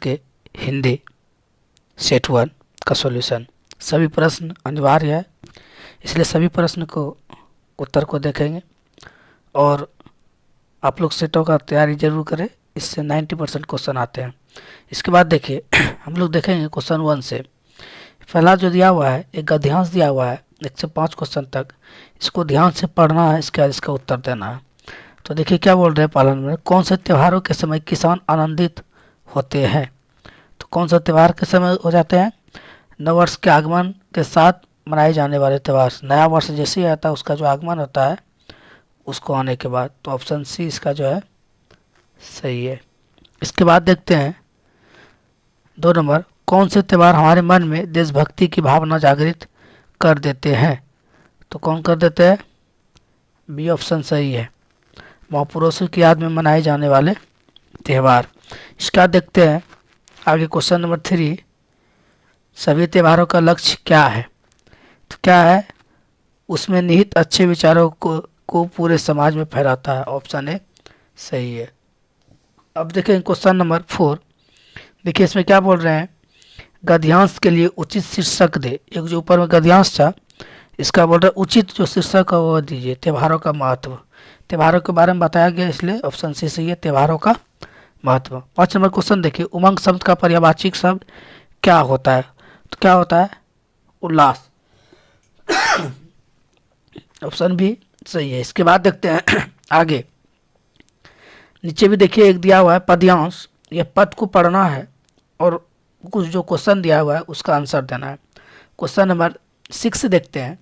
के हिंदी सेट 1 का सॉल्यूशन। सभी प्रश्न अनिवार्य है, इसलिए सभी प्रश्न को उत्तर को देखेंगे और आप लोग सेटों का तैयारी जरूर करें, इससे 90% क्वेश्चन आते हैं। इसके बाद देखिए हम लोग देखेंगे क्वेश्चन 1 से। पहला जो दिया हुआ है एक गद्यांश दिया हुआ है 1 से 5 क्वेश्चन तक, इसको ध्यान से पढ़ना है, इसके बाद इसका उत्तर देना है। तो देखिए क्या बोल रहे हैं पालन में, कौन से त्योहारों के समय किसान आनंदित होते हैं। तो कौन सा त्यौहार के समय हो जाते हैं, नववर्ष के आगमन के साथ मनाए जाने वाले त्यौहार। नया वर्ष जैसे ही आता है उसका जो आगमन होता है उसको आने के बाद। तो ऑप्शन सी इसका जो है सही है। इसके बाद देखते हैं 2 नंबर, कौन से त्यौहार हमारे मन में देशभक्ति की भावना जागृत कर देते हैं। तो कौन कर देते हैं, बी ऑप्शन सही है, महापुरुषों की याद में मनाए जाने वाले त्यौहार। इसका देखते हैं आगे क्वेश्चन नंबर 3, सभी त्योहारों का लक्ष्य क्या है। तो क्या है, उसमें निहित अच्छे विचारों को पूरे समाज में फैलाता है। ऑप्शन ए सही है। अब देखें क्वेश्चन नंबर 4, देखिए इसमें क्या बोल रहे हैं, गद्यांश के लिए उचित शीर्षक दे। एक जो ऊपर में गद्यांश था इसका बोल रहे उचित जो शीर्षक है वो दीजिए, त्योहारों का महत्व। त्योहारों के बारे में बताया गया, इसलिए ऑप्शन सी सही है, त्योहारों का महत्व। 5 नंबर क्वेश्चन देखिए, उमंग शब्द का पर्यायवाची शब्द क्या होता है। तो क्या होता है, उल्लास। ऑप्शन भी सही है। इसके बाद देखते हैं आगे, नीचे भी देखिए एक दिया हुआ है पद्यांश, ये पद को पढ़ना है और कुछ जो क्वेश्चन दिया हुआ है उसका आंसर देना है। क्वेश्चन नंबर 6 देखते हैं,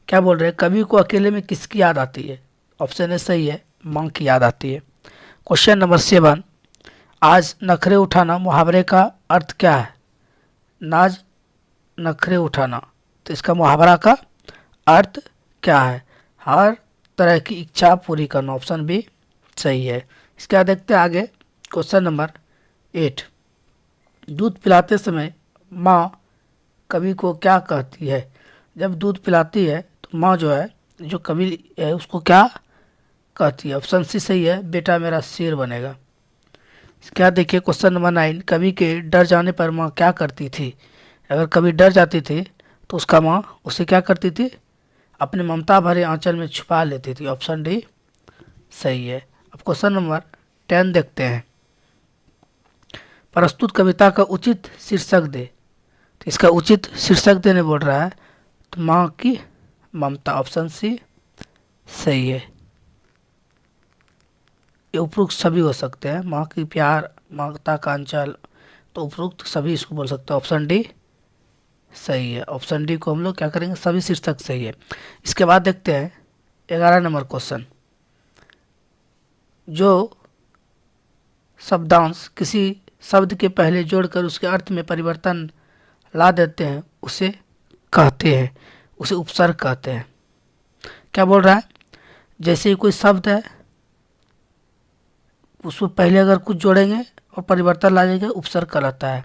क्या बोल रहे हैं, कवि को अकेले में किसकी याद आती है। ऑप्शन ए सही है, मां की याद आती है। क्वेश्चन नंबर 7, आज नखरे उठाना मुहावरे का अर्थ क्या है। नाज नखरे उठाना, तो इसका मुहावरा का अर्थ क्या है, हर तरह की इच्छा पूरी करना। ऑप्शन बी सही है। इसके बाद देखते हैं आगे क्वेश्चन नंबर 8, दूध पिलाते समय माँ कवि को क्या कहती है। जब दूध पिलाती है तो माँ जो है, जो कवि है उसको क्या कहती है। ऑप्शन सी सही है, बेटा मेरा शेर बनेगा। क्या देखिए क्वेश्चन नंबर 9, कवि के डर जाने पर माँ क्या करती थी। अगर कवि डर जाती थी तो उसका माँ उसे क्या करती थी, अपने ममता भरे आंचल में छुपा लेती थी। ऑप्शन डी सही है। अब क्वेश्चन नंबर 10 देखते हैं, प्रस्तुत कविता का उचित शीर्षक दे। तो इसका उचित शीर्षक देने बोल रहा है, तो माँ की ममता। ऑप्शन सी सही है। ये उपरोक्त सभी हो सकते हैं, माँ की प्यार, माता का अंचल, तो उपरोक्त सभी इसको बोल सकते हैं। ऑप्शन डी सही है। ऑप्शन डी को हम लोग क्या करेंगे, सभी शीर्षक सही है। इसके बाद देखते हैं 11 नंबर क्वेश्चन, जो शब्दांश किसी शब्द के पहले जोड़कर उसके अर्थ में परिवर्तन ला देते हैं उसे कहते हैं, उसे उपसर्ग कहते हैं। क्या बोल रहा है, जैसे ही कोई शब्द है उसमें पहले अगर कुछ जोड़ेंगे और परिवर्तन ला जाएगा उपसर्ग कहलाता है।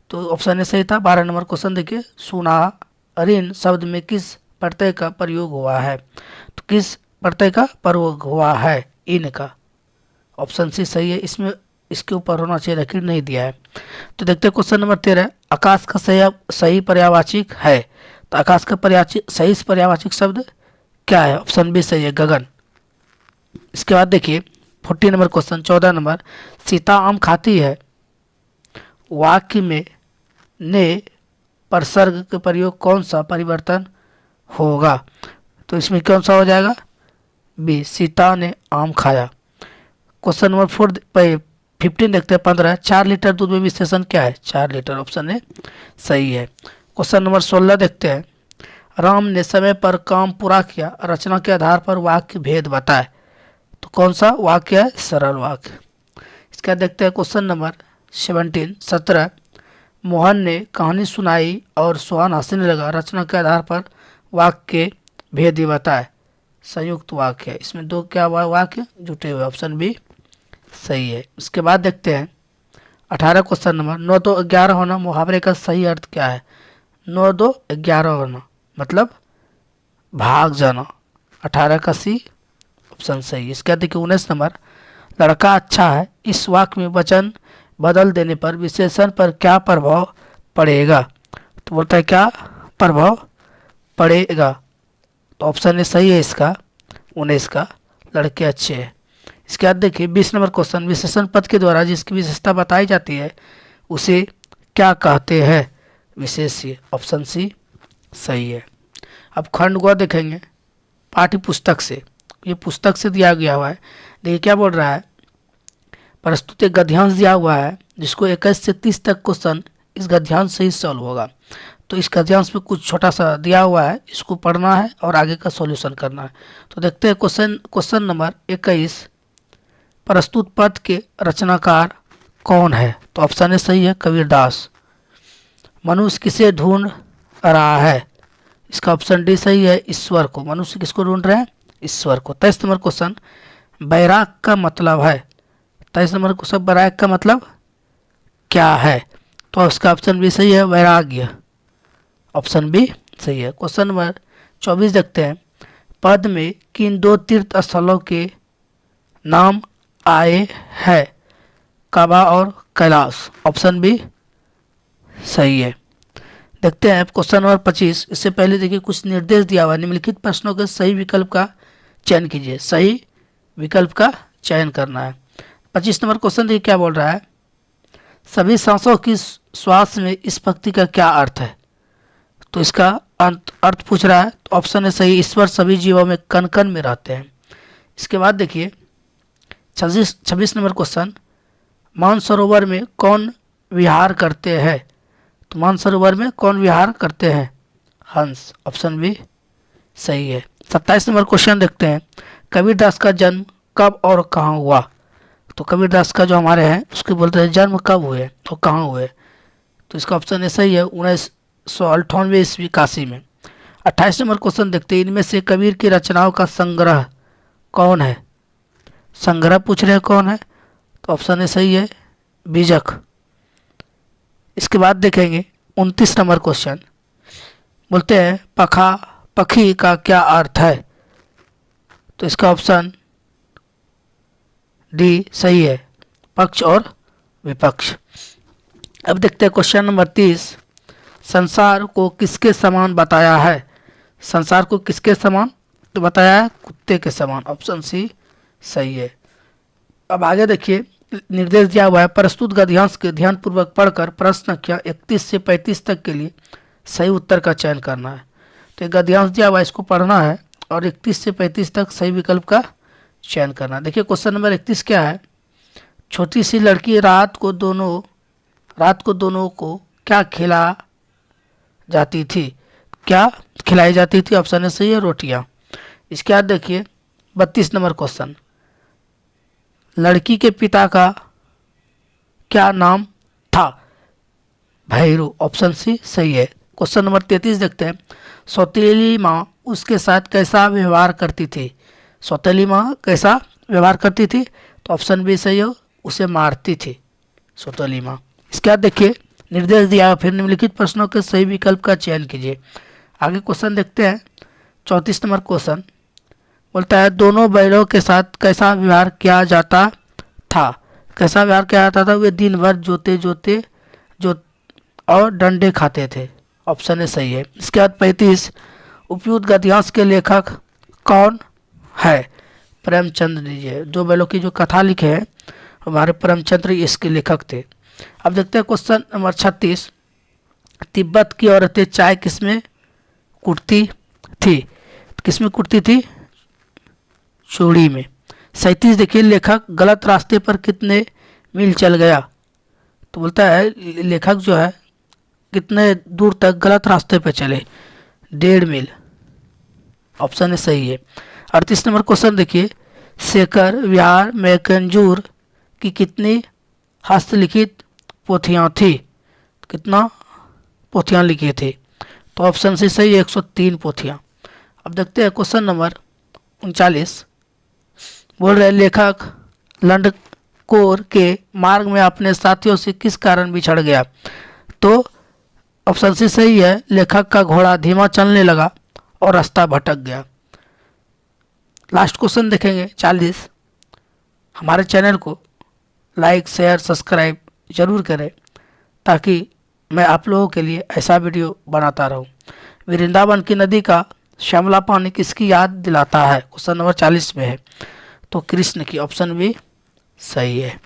तो ऑप्शन ए सही था। 12 नंबर क्वेश्चन देखिए, सुना ऋण शब्द में किस प्रत्यय का प्रयोग हुआ है। तो किस प्रत्यय का प्रयोग हुआ है, इन का। ऑप्शन सी सही है, इसमें इसके ऊपर होना चाहिए लेकिन नहीं दिया है। तो देखते हैं क्वेश्चन नंबर 13, आकाश का सही पर्यायवाची है। तो आकाश का सही पर्यायवाची शब्द क्या है। ऑप्शन बी सही है, गगन। इसके बाद देखिए 14 नंबर क्वेश्चन, 14 नंबर, सीता आम खाती है वाक्य में ने परसर्ग के प्रयोग कौन सा परिवर्तन होगा। तो इसमें कौन सा हो जाएगा, बी, सीता ने आम खाया। क्वेश्चन नंबर 15 देखते हैं 15, 4 लीटर दूध में विशेषण क्या है। 4 लीटर। ऑप्शन ए सही है। क्वेश्चन नंबर 16 देखते हैं, राम ने समय पर काम पूरा किया, रचना के आधार पर वाक्य भेद बताए। तो कौन सा वाक्य है, सरल वाक्य। इसका देखते हैं क्वेश्चन नंबर 17, मोहन ने कहानी सुनाई और सोहन हंसने लगा, रचना के आधार पर वाक्य भेद बताए। संयुक्त वाक्य है, इसमें 2 क्या वाक्य जुटे हुए। ऑप्शन बी सही है। उसके बाद देखते हैं 18 क्वेश्चन नंबर, 9 2 11 होना मुहावरे का सही अर्थ क्या है। 9 2 11 होना मतलब भाग जाना। 18 का सी ऑप्शन सही है। इसके बाद देखिए 19 नंबर, लड़का अच्छा है, इस वाक्य में वचन बदल देने पर विशेषण पर क्या प्रभाव पड़ेगा? तो बोलता है क्या प्रभाव पड़ेगा? तो ऑप्शन ए सही है इसका 19 का, लड़के अच्छे हैं। इसके बाद देखिए 20 नंबर क्वेश्चन, विशेषण पद के द्वारा जिसकी विशेषता बताई जाती है उसे क्या कहते हैं? विशेष्य। ऑप्शन सी सही है। अब खंड ग देखेंगे पाठ्य पुस्तक से, ये पुस्तक से दिया गया हुआ है। देखिए क्या बोल रहा है, प्रस्तुत एक गद्यांश दिया हुआ है जिसको 21 से 30 तक क्वेश्चन इस गद्यांश से ही सॉल्व होगा। तो इस गद्यांश में कुछ छोटा सा दिया हुआ है, इसको पढ़ना है और आगे का सॉल्यूशन करना है। तो देखते हैं क्वेश्चन नंबर 21, प्रस्तुत पद के रचनाकार कौन है? तो ऑप्शन ए सही है कबीरदास। मनुष्य किसे ढूंढ रहा है? इसका ऑप्शन डी सही है ईश्वर को। मनुष्य किसको ढूंढ रहे हैं? ईश्वर को। 23 नंबर क्वेश्चन, बैराग का मतलब है? 23 नंबर क्वेश्चन, बैराग का मतलब क्या है? तो इसका ऑप्शन बी सही है वैराग्य। ऑप्शन बी सही है। क्वेश्चन नंबर 24 देखते हैं, पद में किन दो तीर्थ स्थलों के नाम आए हैं? काबा और कैलाश। ऑप्शन बी सही है। देखते हैं क्वेश्चन नंबर 25, इससे पहले देखिए कुछ निर्देश दिया हुआ है, निम्नलिखित प्रश्नों के सही विकल्प का चयन कीजिए। सही विकल्प का चयन करना है। 25 नंबर क्वेश्चन देखिए क्या बोल रहा है, सभी सांसों की श्वास में इस पंक्ति का क्या अर्थ है? तो इसका अर्थ पूछ रहा है। तो ऑप्शन है सही, ईश्वर सभी जीवों में कण कण में रहते हैं। इसके बाद देखिए 26 नंबर क्वेश्चन, मानसरोवर में कौन विहार करते हैं? तो मानसरोवर में कौन विहार करते हैं? हंस। ऑप्शन बी सही है। 27 नंबर क्वेश्चन देखते हैं, कबीरदास का जन्म कब और कहाँ हुआ? तो कबीरदास का जो हमारे हैं उसके बोलते हैं जन्म कब हुए और कहाँ हुए? तो इसका ऑप्शन ए सही है 1998 ईस्वी काशी में। 28 नंबर क्वेश्चन देखते हैं, इनमें से कबीर की रचनाओं का संग्रह कौन है? संग्रह पूछ रहे हैं कौन है? तो ऑप्शन ए सही है बीजक। इसके बाद देखेंगे 29 नंबर क्वेश्चन, बोलते हैं पखी का क्या अर्थ है? तो इसका ऑप्शन डी सही है, पक्ष और विपक्ष। अब देखते हैं क्वेश्चन नंबर 30, संसार को किसके समान बताया है? संसार को किसके समान तो बताया है? कुत्ते के समान। ऑप्शन सी सही है। अब आगे देखिए निर्देश दिया हुआ है, प्रस्तुत गद्यांश के ध्यानपूर्वक पढ़कर प्रश्न संख्या 31 से 35 तक के लिए सही उत्तर का चयन करना है। तो गद्यांश दिया हुआ है, इसको पढ़ना है और 31 से 35 तक सही विकल्प का चयन करना। देखिए क्वेश्चन नंबर 31 क्या है, छोटी सी लड़की रात को दोनों को क्या खिला जाती थी? क्या खिलाई जाती थी? ऑप्शन है सही है रोटियाँ। इसके बाद देखिए 32 नंबर क्वेश्चन, लड़की के पिता का क्या नाम था? भैरू। ऑप्शन सी सही है। क्वेश्चन नंबर 33 देखते हैं, सौतेली माँ उसके साथ कैसा व्यवहार करती थी? सौतेली माँ कैसा व्यवहार करती थी? तो ऑप्शन बी सही हो, उसे मारती थी सौतेली माँ। इसके बाद देखिए निर्देश दिया, फिर निम्नलिखित प्रश्नों के सही विकल्प का चयन कीजिए। आगे क्वेश्चन देखते हैं 34 नंबर क्वेश्चन, बोलता है दोनों बैलों के साथ कैसा व्यवहार किया जाता था? कैसा व्यवहार किया जाता था? वे दिन भर जोते और डंडे खाते थे। ऑप्शन ए सही है। इसके बाद 35, उपयुक्त गद्यांश के लेखक कौन है? प्रेमचंद जी। दो बैलों की जो कथा लिखे हैं हमारे प्रेमचंद्र इसके लेखक थे। अब देखते हैं क्वेश्चन नंबर 36, तिब्बत की औरतें चाय किसमें कुटती थी? किसमें कुटती थी? चूड़ी में। 37 देखिए, लेखक गलत रास्ते पर कितने मील चल गया? तो बोलता है लेखक जो है कितने दूर तक गलत रास्ते पर चले? 1.5 मील। ऑप्शन है सही है। 38 नंबर क्वेश्चन देखिए, शेखर विहार में कंजूर की कितनी हस्तलिखित पोथियाँ थी? कितना पोथियाँ लिखी थी? तो ऑप्शन से सही 103 पोथियाँ। अब देखते हैं क्वेश्चन नंबर 39, बोल रहे लेखक लंडकोर के मार्ग में अपने साथियों से किस कारण बिछड़ गया? तो ऑप्शन सी सही है, लेखक का घोड़ा धीमा चलने लगा और रास्ता भटक गया। लास्ट क्वेश्चन देखेंगे 40, हमारे चैनल को लाइक शेयर सब्सक्राइब ज़रूर करें ताकि मैं आप लोगों के लिए ऐसा वीडियो बनाता रहूं। वृंदावन की नदी का श्यामला पानी किसकी याद दिलाता है? क्वेश्चन नंबर 40 में है, तो कृष्ण की ऑप्शन भी सही है।